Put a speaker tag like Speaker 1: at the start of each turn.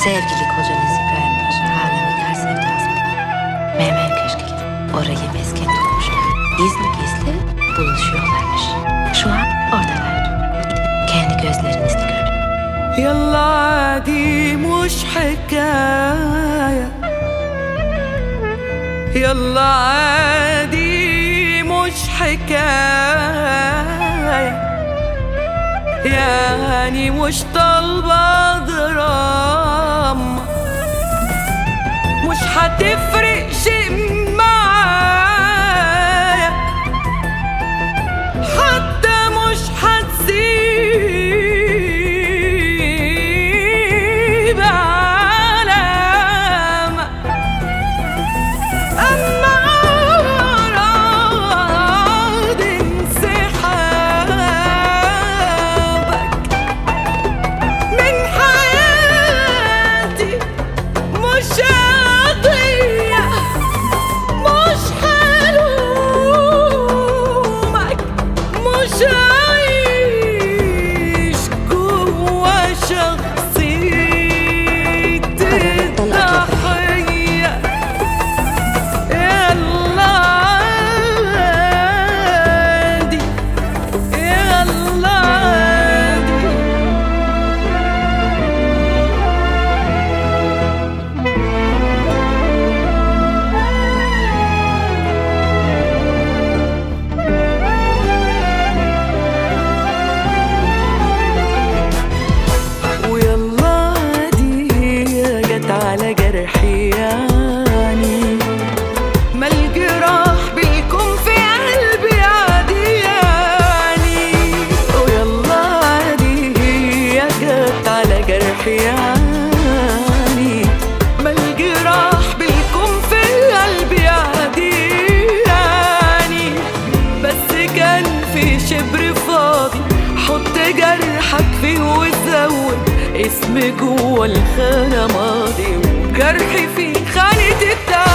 Speaker 1: Sevgili kocanız İbrahim Paşa hala Nigar sevdasında. Mermer Köşk'e gidip orayı mesken tutmuşlar. Gizli gizli buluşuyorlarmış. Şu an oradalar. Kendi gözlerinizle görün.
Speaker 2: يلا دي مش حكاية، يلا عادي مش حكاية، يعني مش طالبة دراما، مش هتفرق شيء معايا، حتى مش هتسيب علامة، أما أراد انسحابك من حياتي مش قضية، مش حلومك، مش عايش جوا شخصية الضحية. يلا عادي، يلا عادي. ويلا عادي جت على جرحي يعني، ما الجراح بيكون في قلبي عادي يعني. ويلا عادي جت على جرحي يعني، ما الجراح بيكون في قلبي عادي يعني. بس كان في شبر فاضي حط جرحك فيه وزود اسم جوا الخانة ماضي، وجرحي فيه خانة التعب.